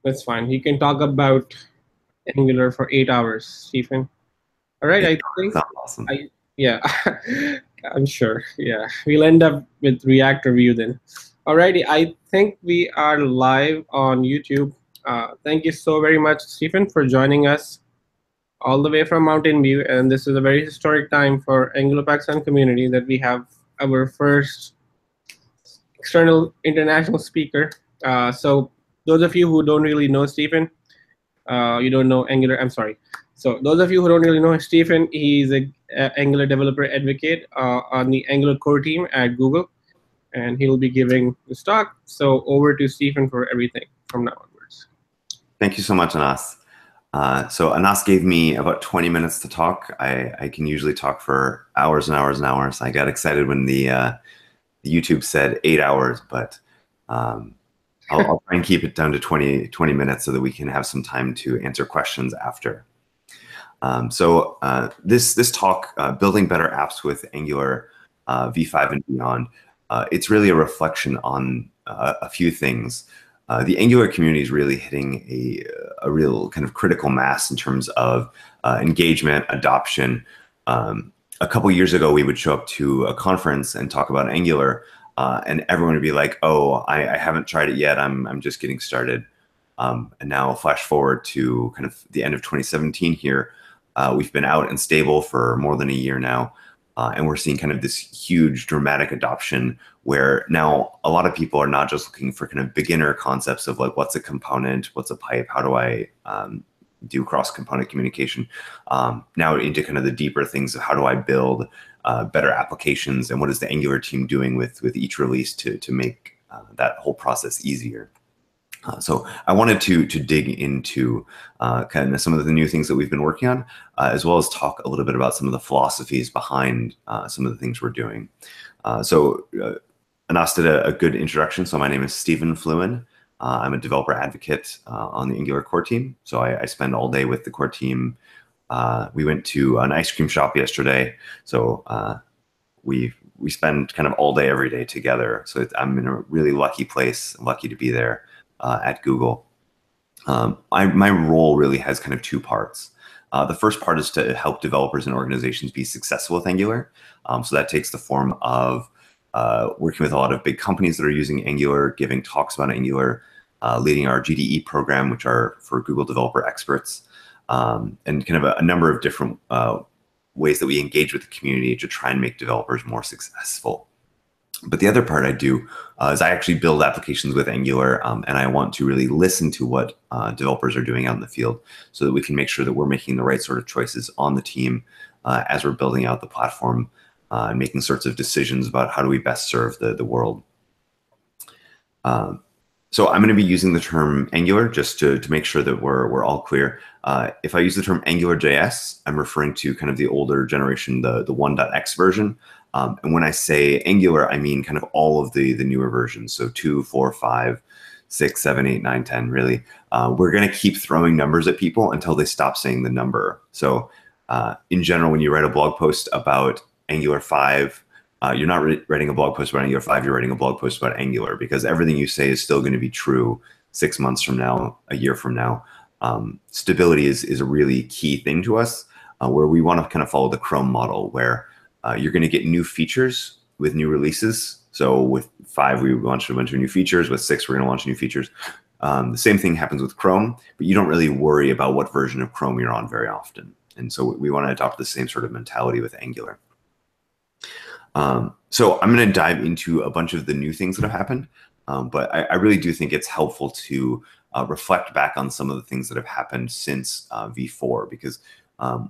That's fine. He can talk about Angular for 8 hours, Stephen. All right, Yeah, I think sounds awesome. yeah, I'm sure. Yeah, we'll end up with React review then. Alrighty, I think we are live on YouTube. Thank you so very much, Stephen, for joining us all the way from Mountain View. And this is a very historic time for Anglo Pakistan community that we have our first external international speaker. So those of you who don't really know Stephen, you don't know Angular. I'm sorry. So those of you who don't really know Stephen, he's a Angular developer advocate on the Angular core team at Google, and he'll be giving this talk. So over to Stephen for everything from now onwards. Thank you so much, Anas. So Anas gave me about 20 minutes to talk. I can usually talk for hours and hours and hours. I got excited when the YouTube said 8 hours, but um, I'll try and keep it down to 20 minutes so that we can have some time to answer questions after. This talk, building better apps with Angular v5 and beyond, it's really a reflection on a few things. The Angular community is really hitting a real kind of critical mass in terms of engagement, adoption. A couple years ago, we would show up to a conference and talk about Angular, and everyone would be like, "Oh, I haven't tried it yet. I'm just getting started." And now, flash forward to kind of the end of 2017 here. We've been out and stable for more than a year now. And we're seeing kind of this huge dramatic adoption where now a lot of people are not just looking for kind of beginner concepts of like, what's a component, what's a pipe, how do I do cross-component communication, now into kind of the deeper things of how do I build better applications and what is the Angular team doing with each release to make that whole process easier. So I wanted to dig into kind of some of the new things that we've been working on, as well as talk a little bit about some of the philosophies behind some of the things we're doing. Anas did a good introduction. So my name is Stephen Fluin. I'm a developer advocate on the Angular core team. So I spend all day with the core team. We went to an ice cream shop yesterday. So we spend kind of all day, every day together. So I'm in a really lucky place, lucky to be there at Google. My role really has kind of two parts. The first part is to help developers and organizations be successful with Angular. So that takes the form of working with a lot of big companies that are using Angular, giving talks about Angular, leading our GDE program, which are for Google Developer Experts, and kind of a number of different ways that we engage with the community to try and make developers more successful. But the other part I do is I actually build applications with Angular, and I want to really listen to what developers are doing out in the field so that we can make sure that we're making the right sort of choices on the team as we're building out the platform and making sorts of decisions about how do we best serve the world. So I'm going to be using the term Angular just to make sure that we're all clear. If I use the term AngularJS, I'm referring to kind of the older generation, the 1.x version. And when I say Angular, I mean kind of all of the newer versions. So 2, 4, 5, 6, 7, 8, 9, 10, really. We're going to keep throwing numbers at people until they stop saying the number. So in general, when you write a blog post about Angular 5, you're not writing a blog post about Angular 5, you're writing a blog post about Angular because everything you say is still going to be true 6 months from now, a year from now. Stability is a really key thing to us, where we want to kind of follow the Chrome model, where you're going to get new features with new releases. So with 5, we launched a bunch of new features. With 6, we're going to launch new features. The same thing happens with Chrome, but you don't really worry about what version of Chrome you're on very often. And so we want to adopt the same sort of mentality with Angular. So I'm going to dive into a bunch of the new things that have happened, but I really do think it's helpful to reflect back on some of the things that have happened since v4, because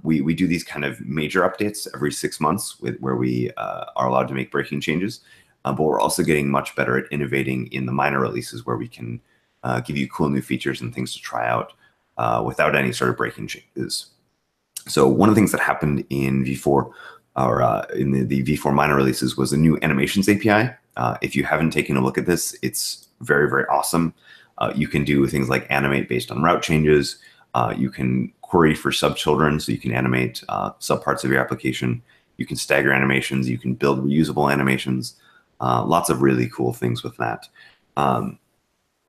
we do these kind of major updates every 6 months where we are allowed to make breaking changes, but we're also getting much better at innovating in the minor releases where we can give you cool new features and things to try out without any sort of breaking changes. So one of the things that happened in v4 or in the v4 minor releases was a new animations API. If you haven't taken a look at this, it's very, very awesome. You can do things like animate based on route changes. You can query for subchildren, so you can animate subparts of your application. You can stagger animations. You can build reusable animations. Lots of really cool things with that.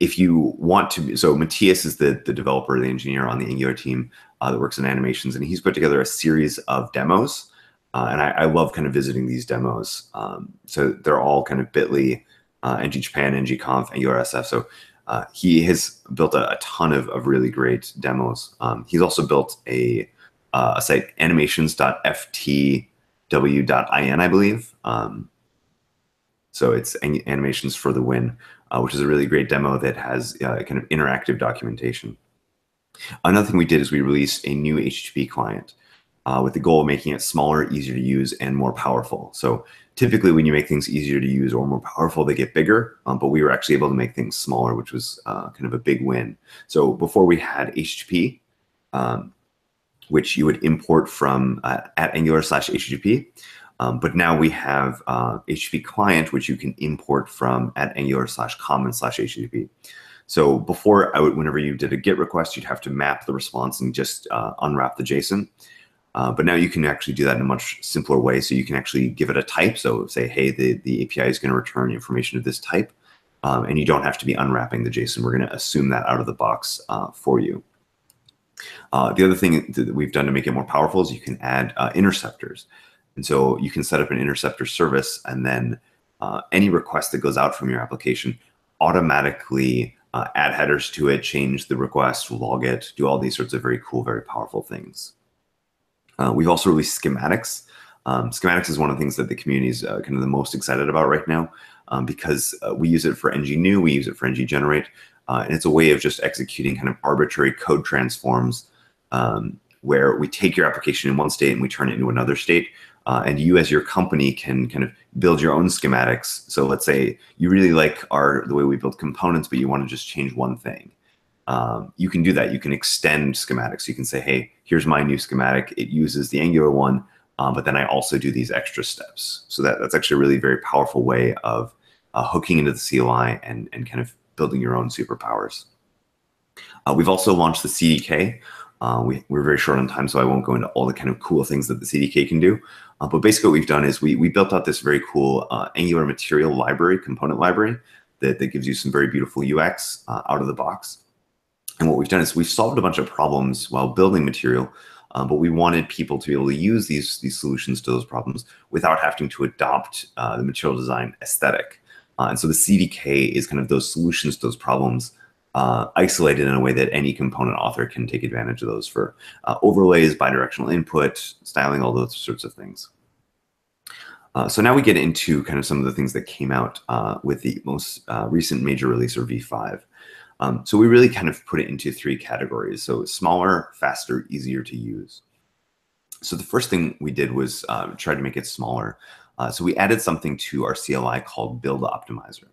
if you want to, so Matthias is the developer, the engineer on the Angular team that works in animations, and he's put together a series of demos. And I love kind of visiting these demos. So they're all kind of Bitly, NG Japan, NG Conf, Angular SF. So he has built a ton of really great demos. He's also built a site, animations.ftw.in, I believe. So it's Animations for the Win, which is a really great demo that has kind of interactive documentation. Another thing we did is we released a new HTTP client with the goal of making it smaller, easier to use, and more powerful. So typically when you make things easier to use or more powerful, they get bigger, but we were actually able to make things smaller, which was kind of a big win. So before we had HTTP, which you would import from at Angular/HTTP. But now we have HTTP client, which you can import from at Angular/common/HTTP. So before, whenever you did a GET request, you'd have to map the response and just unwrap the JSON. But now you can actually do that in a much simpler way. So you can actually give it a type. So say, hey, the API is going to return information of this type. And you don't have to be unwrapping the JSON. We're going to assume that out of the box for you. The other thing that we've done to make it more powerful is you can add interceptors. And so you can set up an interceptor service, and then any request that goes out from your application automatically add headers to it, change the request, log it, do all these sorts of very cool, very powerful things. We've also released schematics. Schematics is one of the things that the community is kind of the most excited about right now because we use it for ng-new, we use it for ng-generate, and it's a way of just executing kind of arbitrary code transforms where we take your application in one state and we turn it into another state. And you as your company can kind of build your own schematics. So let's say you really like the way we build components, but you want to just change one thing. You can do that. You can extend schematics. You can say, hey, here's my new schematic. It uses the Angular one, but then I also do these extra steps. So that's actually a really very powerful way of hooking into the CLI and kind of building your own superpowers. We've also launched the CDK. We're very short on time, so I won't go into all the kind of cool things that the CDK can do. But basically what we've done is we built out this very cool Angular material library, component library, that gives you some very beautiful UX out of the box. And what we've done is we've solved a bunch of problems while building material, but we wanted people to be able to use these solutions to those problems without having to adopt the material design aesthetic. And so the CDK is kind of those solutions to those problems isolated in a way that any component author can take advantage of those for overlays, bidirectional input, styling, all those sorts of things. So now we get into kind of some of the things that came out with the most recent major release, or V5. So we really kind of put it into three categories. So smaller, faster, easier to use. So the first thing we did was try to make it smaller. So we added something to our CLI called Build Optimizer.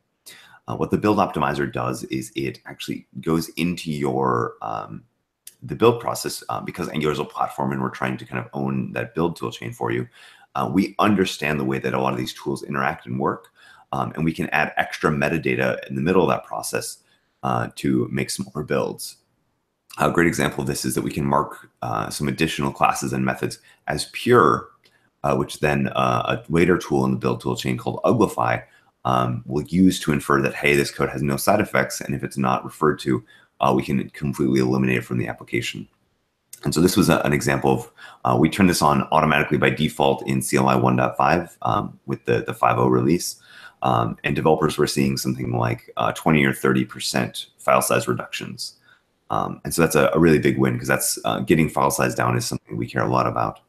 What the Build Optimizer does is it actually goes into your the build process because Angular is a platform and we're trying to kind of own that build tool chain for you. We understand the way that a lot of these tools interact and work, and we can add extra metadata in the middle of that process to make smaller builds. A great example of this is that we can mark some additional classes and methods as pure, which then a later tool in the build tool chain called Uglify will use to infer that, hey, this code has no side effects, and if it's not referred to, we can completely eliminate it from the application. And so this was an example of, we turned this on automatically by default in CLI 1.5 with the 5.0 release. And developers were seeing something like 20 or 30% file size reductions. And so that's a really big win because that's getting file size down is something we care a lot about.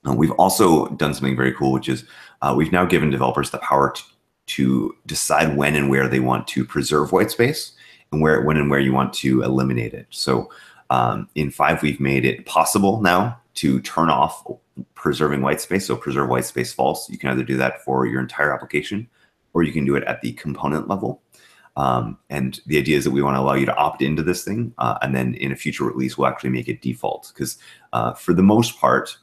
We've also done something very cool, which is we've now given developers the power to decide when and where they want to preserve white space and when and where you want to eliminate it. So in 5, we've made it possible now to turn off preserving white space. So preserve white space false. You can either do that for your entire application or you can do it at the component level. And the idea is that we want to allow you to opt into this thing. And then in a future release, we'll actually make it default because for the most part,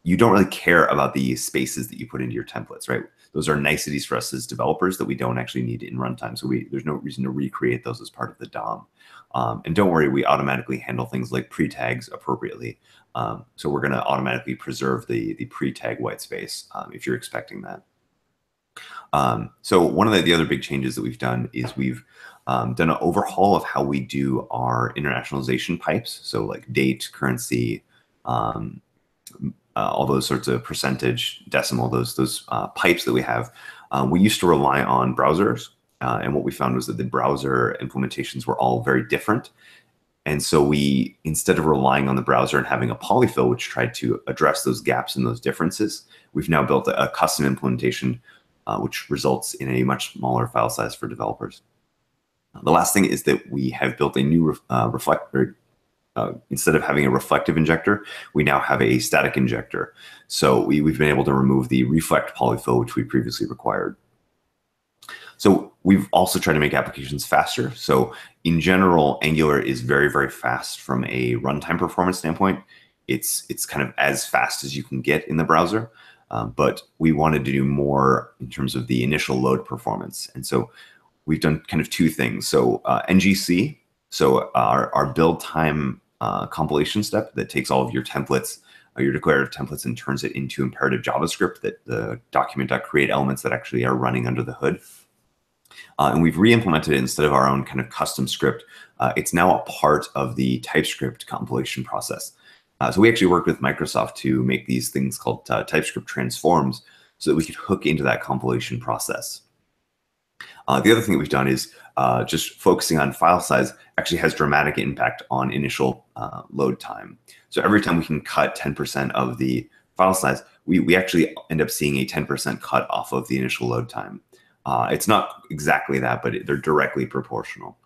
you don't really care about the spaces that you put into your templates, right? Those are niceties for us as developers that we don't actually need in runtime. So there's no reason to recreate those as part of the DOM. And don't worry, we automatically handle things like pre-tags appropriately. So we're going to automatically preserve the pre-tag white space if you're expecting that. So one of the other big changes that we've done is we've done an overhaul of how we do our internationalization pipes. So like date, currency, all those sorts of percentage, decimal, those pipes that we have. We used to rely on browsers. And what we found was that the browser implementations were all very different. And so we, instead of relying on the browser and having a polyfill, which tried to address those gaps and those differences, we've now built a custom implementation, which results in a much smaller file size for developers. The last thing is that we have built a new reflector. Instead of having a reflective injector, we now have a static injector. So we've been able to remove the reflect polyfill, which we previously required. So we've also tried to make applications faster. So in general, Angular is very, very fast from a runtime performance standpoint. It's kind of as fast as you can get in the browser, but we wanted to do more in terms of the initial load performance. And so we've done kind of two things. So NGC, so our build time compilation step that takes all of your templates, your declarative templates, and turns it into imperative JavaScript, that the document.create elements that actually are running under the hood. And we've re-implemented it instead of our own kind of custom script. It's now a part of the TypeScript compilation process. So we actually worked with Microsoft to make these things called TypeScript transforms so that we could hook into that compilation process. The other thing that we've done is just focusing on file size actually has dramatic impact on initial load time. So every time we can cut 10% of the file size, we actually end up seeing a 10% cut off of the initial load time. It's not exactly that, but they're directly proportional.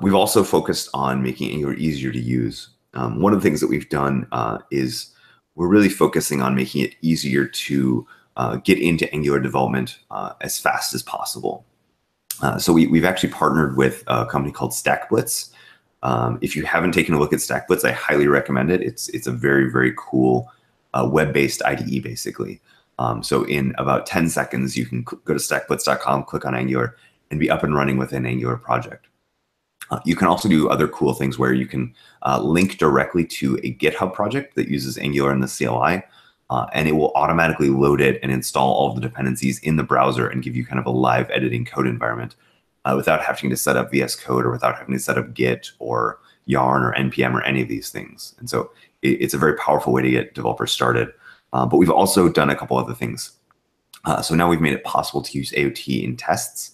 We've also focused on making Angular easier to use. One of the things that we've done is we're really focusing on making it easier to get into Angular development as fast as possible. So we've actually partnered with a company called StackBlitz. If you haven't taken a look at StackBlitz, I highly recommend it. It's a very, very cool web-based IDE, basically. So in about 10 seconds, you can go to stackblitz.com, click on Angular, and be up and running with an Angular project. You can also do other cool things where you can link directly to a GitHub project that uses Angular in the CLI, and it will automatically load it and install all of the dependencies in the browser and give you kind of a live editing code environment without having to set up VS Code or without having to set up Git or Yarn or NPM or any of these things. And so it's a very powerful way to get developers started. But we've also done a couple other things. So now we've made it possible to use AOT in tests.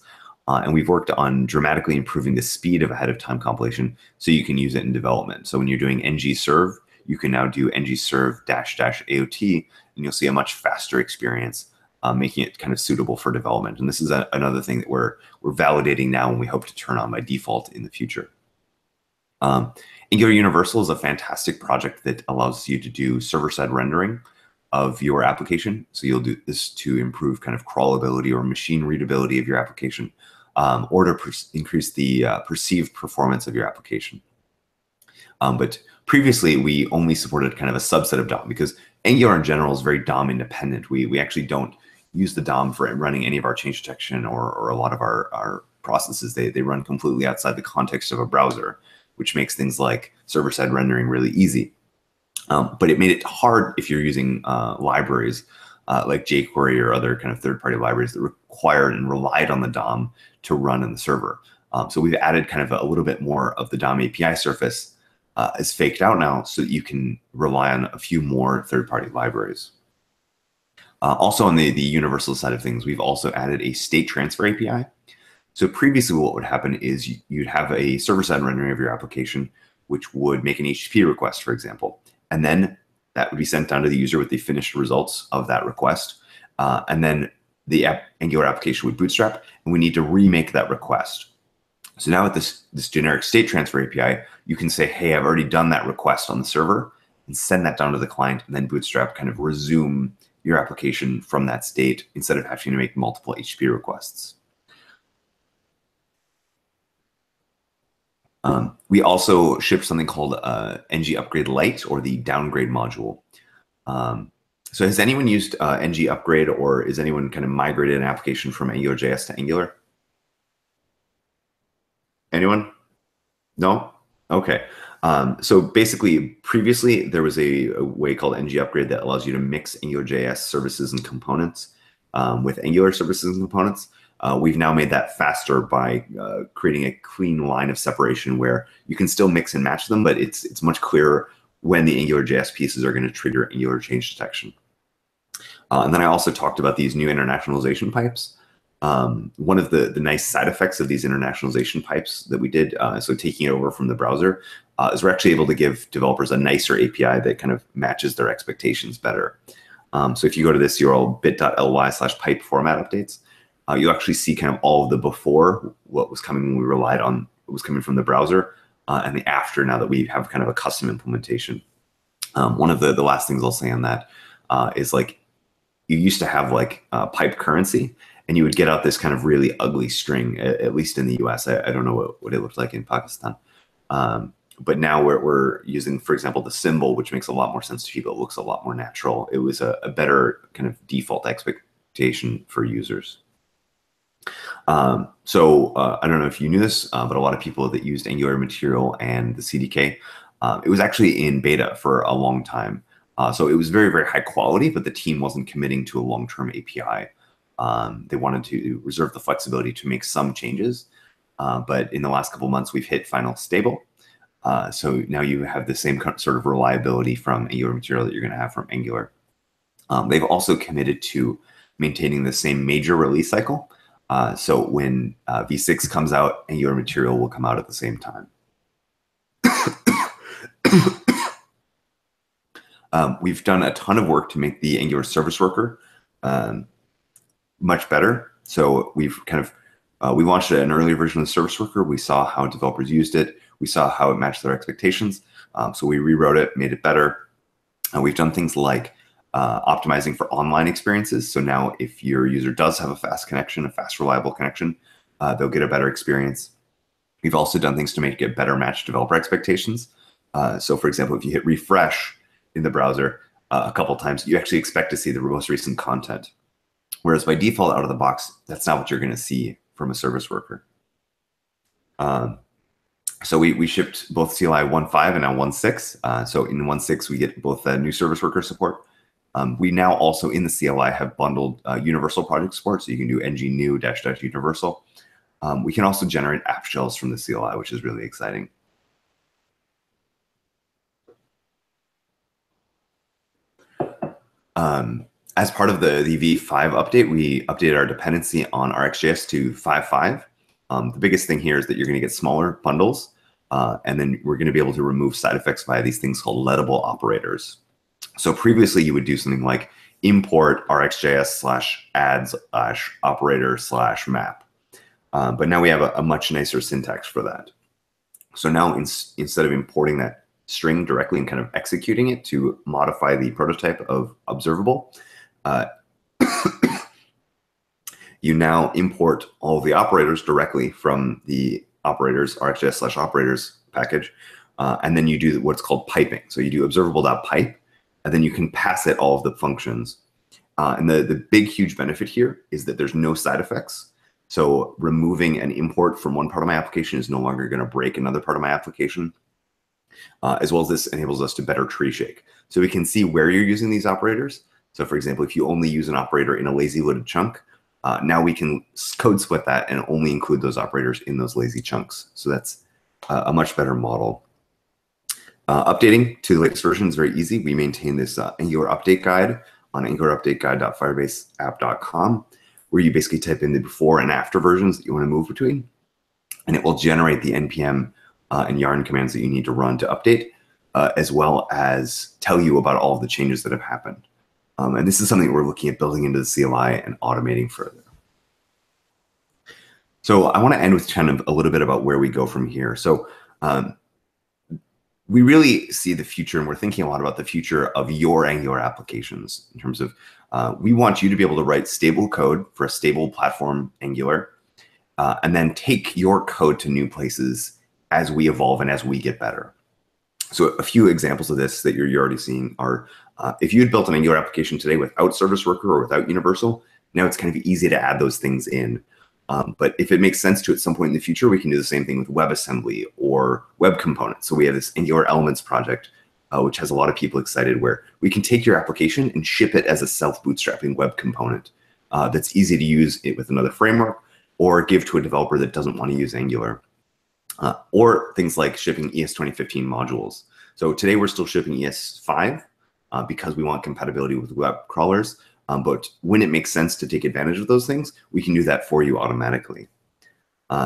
And we've worked on dramatically improving the speed of ahead-of-time compilation so you can use it in development. So when you're doing ngserve, you can now do ngserve --AOT, and you'll see a much faster experience, making it kind of suitable for development. And this is another thing that we're validating now, and we hope to turn on by default in the future. Angular Universal is a fantastic project that allows you to do server-side rendering of your application. So you'll do this to improve kind of crawlability or machine readability of your application, or to increase the perceived performance of your application. But previously, we only supported kind of a subset of DOM because Angular in general is very DOM independent. We actually don't use the DOM for running any of our change detection or a lot of our processes. They run completely outside the context of a browser, which makes things like server-side rendering really easy. But it made it hard if you're using libraries like jQuery or other kind of third-party libraries that required and relied on the DOM to run in the server. So we've added kind of a little bit more of the DOM API surface is faked out now so that you can rely on a few more third-party libraries. Also on the universal side of things, we've also added a state transfer API. So previously what would happen is you'd have a server-side rendering of your application, which would make an HTTP request, for example. And then that would be sent down to the user with the finished results of that request. And then the Angular application would bootstrap, and we need to remake that request. So now with this generic state transfer API, you can say, hey, I've already done that request on the server, and send that down to the client, and then bootstrap kind of resume your application from that state instead of having to make multiple HTTP requests. We also shipped something called ng upgrade lite, or the downgrade module. So has anyone used ng upgrade, or is anyone kind of migrated an application from AngularJS to Angular? Anyone? No? Okay. So basically, previously, there was a way called ng upgrade that allows you to mix AngularJS services and components with Angular services and components. We've now made that faster by creating a clean line of separation where you can still mix and match them, but it's much clearer when the AngularJS pieces are going to trigger Angular change detection. And then I also talked about these new internationalization pipes. One of the nice side effects of these internationalization pipes that we did, so taking it over from the browser, is we're actually able to give developers a nicer API that kind of matches their expectations better. So if you go to this URL, bit.ly/pipe format updates, you actually see kind of all of the before, what was coming when we relied on what was coming from the browser, and the after now that we have kind of a custom implementation. One of the last things I'll say on that is like, you used to have like pipe currency, and you would get out this kind of really ugly string, at least in the US. I don't know what it looked like in Pakistan. But now we're using, for example, the symbol, which makes a lot more sense to people. It looks a lot more natural. It was a better kind of default expectation for users. So I don't know if you knew this, but a lot of people that used Angular Material and the CDK, it was actually in beta for a long time. So it was very, very high quality, but the team wasn't committing to a long-term API. They wanted to reserve the flexibility to make some changes. But in the last couple of months, we've hit final stable. So now you have the same sort of reliability from Angular Material that you're going to have from Angular. They've also committed to maintaining the same major release cycle. So when V6 comes out, Angular Material will come out at the same time. We've done a ton of work to make the Angular service worker much better. So we've kind of, we launched an earlier version of the service worker. We saw how developers used it. We saw how it matched their expectations. So we rewrote it, made it better. And we've done things like optimizing for online experiences. So now if your user does have a fast connection, a fast, reliable connection, they'll get a better experience. We've also done things to make it better match developer expectations. So for example, if you hit refresh in the browser a couple times, you actually expect to see the most recent content. Whereas by default out of the box, that's not what you're going to see from a service worker. So we shipped both CLI 1.5 and now 1.6. So in 1.6, we get both new service worker support. We now also in the CLI have bundled universal project support. So you can do ng new -- universal. We can also generate app shells from the CLI, which is really exciting. As part of the V5 update, we updated our dependency on RxJS to 5.5. The biggest thing here is that you're going to get smaller bundles, and then we're going to be able to remove side effects via these things called lettable operators. So previously, you would do something like import RxJS/adds/operator/map. But now we have a much nicer syntax for that. So now instead of importing that string directly and kind of executing it to modify the prototype of observable, you now import all of the operators directly from the operators, RxJS/operators package, and then you do what's called piping. So you do observable.pipe, and then you can pass it all of the functions. And the big, huge benefit here is that there's no side effects. So removing an import from one part of my application is no longer going to break another part of my application. As well as this enables us to better tree shake. So we can see where you're using these operators. So for example, if you only use an operator in a lazy loaded chunk, now we can code split that and only include those operators in those lazy chunks. So that's a much better model. Updating to the latest version is very easy. We maintain this Angular update guide on angularupdateguide.firebaseapp.com, where you basically type in the before and after versions that you want to move between. And it will generate the NPM and yarn commands that you need to run to update, as well as tell you about all of the changes that have happened. And this is something we're looking at building into the CLI and automating further. So I want to end with kind of a little bit about where we go from here. So we really see the future, and we're thinking a lot about the future of your Angular applications in terms of we want you to be able to write stable code for a stable platform Angular, and then take your code to new places as we evolve and as we get better. So a few examples of this that you're already seeing are, if you had built an Angular application today without service worker or without universal, now it's kind of easy to add those things in. But if it makes sense to at some point in the future, we can do the same thing with WebAssembly or web components. So we have this Angular Elements project, which has a lot of people excited, where we can take your application and ship it as a self-bootstrapping web component that's easy to use it with another framework. or give to a developer that doesn't want to use Angular. Or things like shipping ES 2015 modules. So today we're still shipping ES 5 because we want compatibility with web crawlers. But when it makes sense to take advantage of those things, we can do that for you automatically.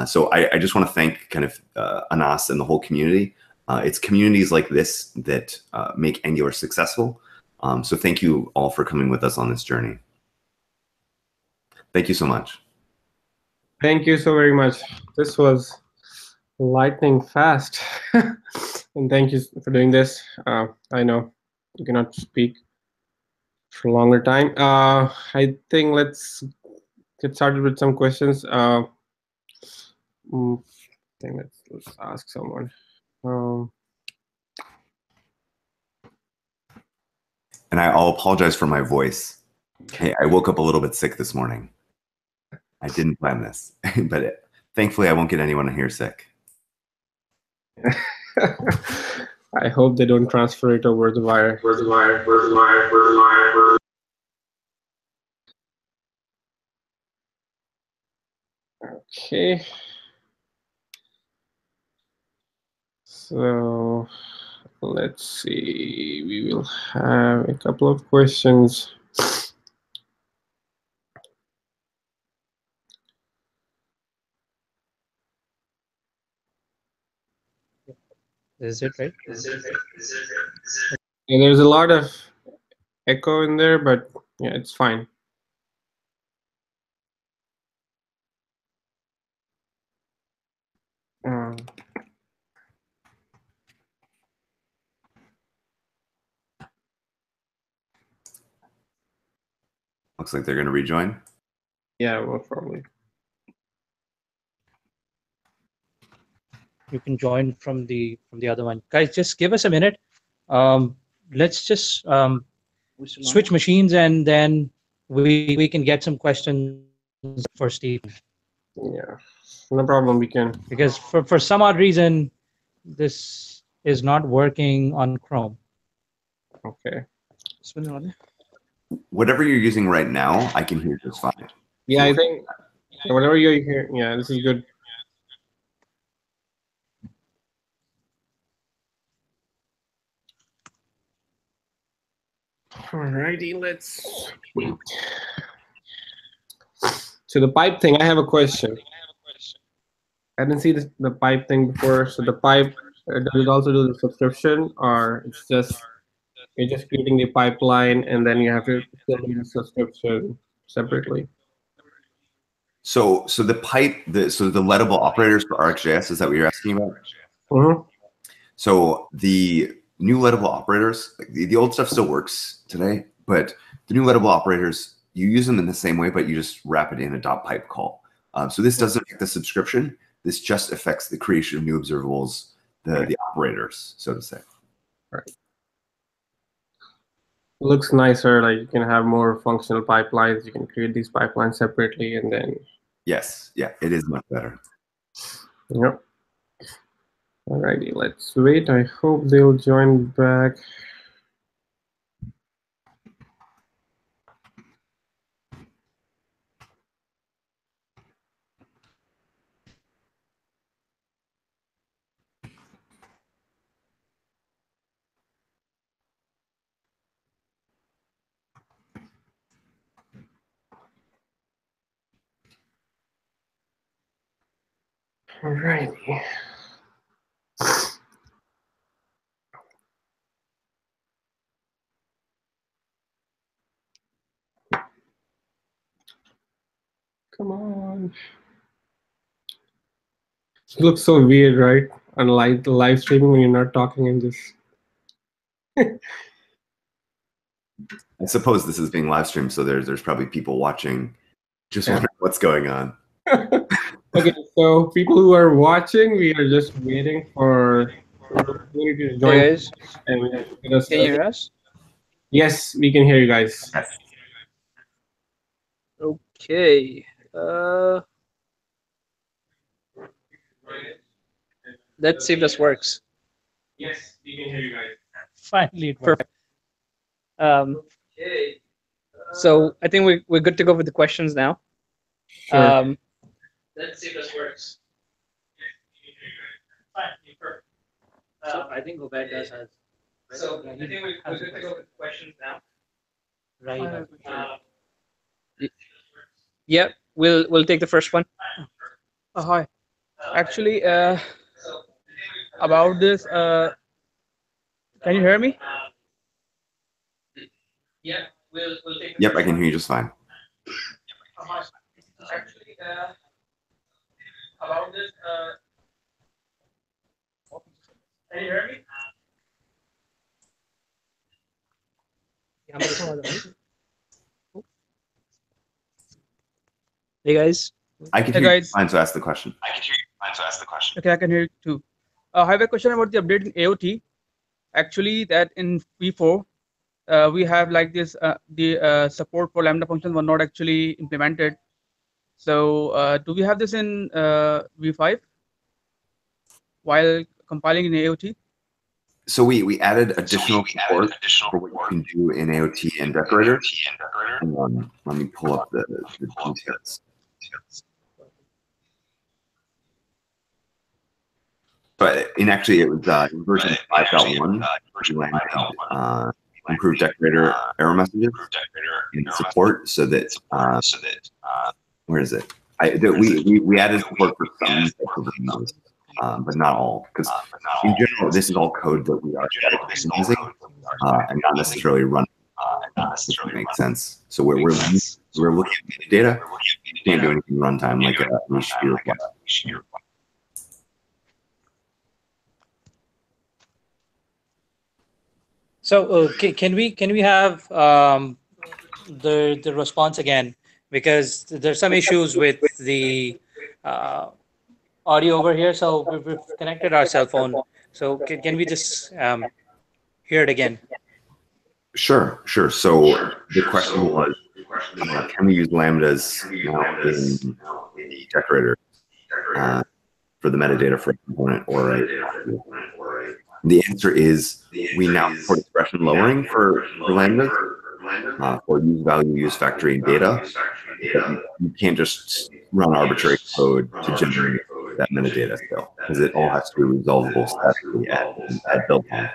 So I just want to thank kind of Anas and the whole community. It's communities like this that make Angular successful. So thank you all for coming with us on this journey. Thank you so much. Thank you so very much. This was lightning fast. And thank you for doing this. I know you cannot speak for a longer time. I think let's get started with some questions. I think let's ask someone. And I'll apologize for my voice. I woke up a little bit sick this morning. I didn't plan this, but thankfully I won't get anyone here sick. I hope they don't transfer it over the wire. Okay. So let's see. We will have a couple of questions. Is it right? Yeah, there's a lot of echo in there, but yeah, it's fine. Looks like they're going to rejoin. Yeah, most probably. You can join from the other one. Guys, just give us a minute. Let's just switch machines, and then we can get some questions for Steve. Yeah, no problem. We can. Because for some odd reason, this is not working on Chrome. Okay. Whatever you're using right now, I can hear just fine. Yeah, I think whatever you're hearing, yeah, this is good. Alrighty, let's wait. So the pipe thing, I have a question. I didn't see the pipe thing before. So the pipe, does it also do the subscription, or it's just you're just creating the pipeline and then you have to still do the subscription separately? So the pipe, so the lettable operators for RxJS, is that what you're asking about? Mm-hmm. So the new lettable operators, the old stuff still works today, but the new lettable operators, you use them in the same way, but you just wrap it in a .pipe call. So this doesn't affect the subscription. This just affects the creation of new observables, the operators, so to say. Right. Looks nicer. Like you can have more functional pipelines. You can create these pipelines separately, and then. Yes, yeah, it is much better. Yep. Alrighty, let's wait. I hope they'll join back. Alrighty. Come on. It looks so weird, right? On live streaming when you're not talking and just. I suppose this is being live streamed, so there's probably people watching, just wondering what's going on. Okay, so people who are watching, we are just waiting for the community to join. Hey guys, And can you hear us? Yes, we can hear you guys. Yes. Okay. Let's see if this works. Yes, we can hear you guys. Finally, it worked. So I think we're good to go with the questions now. Sure. Let's see if this works. Fine, perfect. So I think Ubaid does has. So I think we're good to go with questions now. Right. Y- Yeah, we'll take the first one. Hi. Actually, about this, can you hear me? Yeah, we'll take the Yep, I first can one. hear you just fine. Actually, about this, can you hear me? Yeah, मेरे को आ रहा है। Hey guys. I can Hey hear you guys. fine, so ask the question. Okay, I can hear you too. I have a question about the update in AOT. Actually, that in V4, we have like this the support for Lambda functions were not actually implemented. So do we have this in V5 while compiling in AOT? So we added additional support for what you can do in AOT and Decorator. Hang on, let me pull up the details. But actually, it was in version 5.1, we landed improved Decorator error messages in support so that, where is it? We added support for some types of windows, but not all, because in general, this is all code that we are statically using and not necessarily running, if that makes sense. So we're looking at data, can't do anything runtime like a HTTP request. So can we have the response again, because there's some issues with the uh, audio over here. So we've connected our cell phone. So can we just hear it again? Sure. So the question was, can we use lambdas now in Decorator for the metadata for a component or a? The answer is we now support expression lowering for lambdas for use value, use factory, and data. But you can't just run arbitrary code to generate that metadata still, because it all has to be resolvable statically at build time.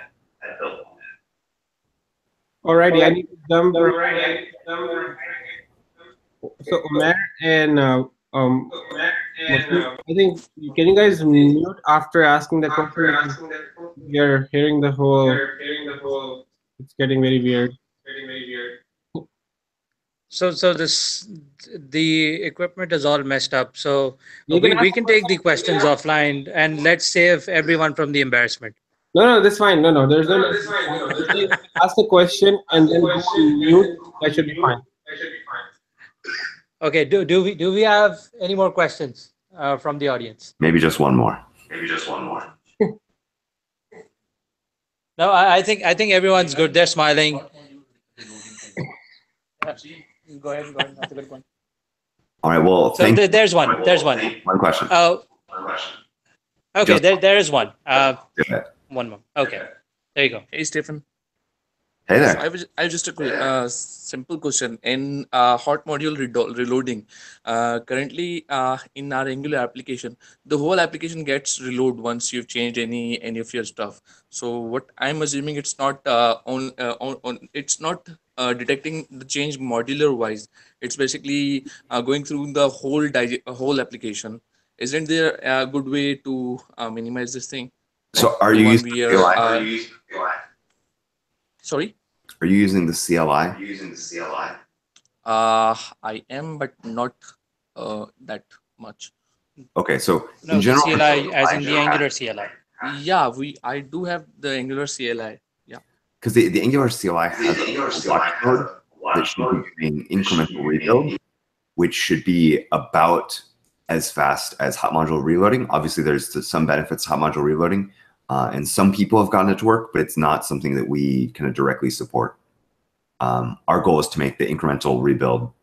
Alrighty, I need to jump. So Omer and Muslim, I think can you guys mute after asking the question? Because we are hearing the whole. It's getting very weird. So this the equipment is all messed up. So You can we ask. can take the questions offline, and let's save everyone from the embarrassment. No, that's fine. No, there's no. Just like ask the question and then go on mute. That should be fine. Okay. Do we have any more questions from the audience? Maybe just one more. No, I think everyone's good. They're smiling. Go ahead. That's a good one. All right. Well, So thank you. there's one. There's one. One question. Oh, okay. Just- There is one. Go ahead. One more. Okay. There you go. Hey, Stephen. Hey So there. I just a simple question. In hot module reloading, currently in our Angular application, the whole application gets reload once you've changed any of your stuff. So what I'm assuming, it's not it's not detecting the change modular wise. It's basically going through the whole application. Isn't there a good way to minimize this thing? Like So are the you one using we the are. CLI? Sorry. Are you using the CLI? I am, but not that much. Okay, so No, in the general, CLI, as in the Angular CLI. Yeah, I do have the Angular CLI. Yeah. because the Angular CLI has a watch code that should be doing incremental rebuild, which should be about as fast as hot module reloading. Obviously, there's some benefits to hot module reloading, and some people have gotten it to work, but it's not something that we kind of directly support. Our goal is to make the incremental rebuild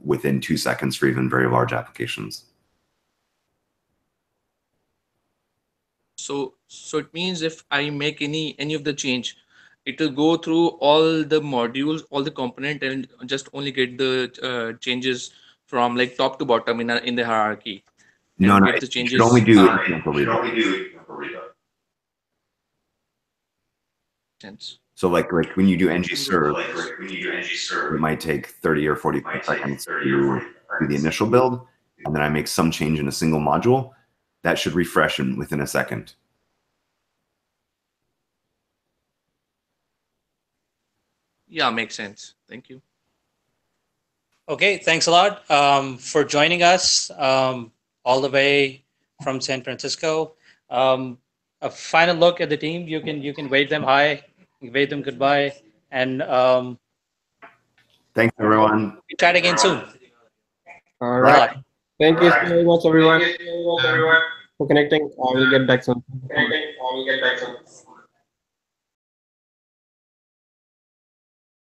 within 2 seconds for even very large applications. So it means if I make any of the change, it will go through all the modules, all the component, and just only get the changes from like top to bottom in the hierarchy No, and no, get the you should only changes. do incremental rebuild. Sense. So like when you do ng serve, it might take 30 or 45 seconds to do the initial build, and then I make some change in a single module. That should refresh within a second. Yeah, makes sense. Thank you. Okay, thanks a lot for joining us all the way from San Francisco. A final look at the team. You can wave them hi, wave them goodbye, and Thanks, everyone. we chat again soon. All right. Bye. Thank you so much, everyone, for connecting. I will get back soon.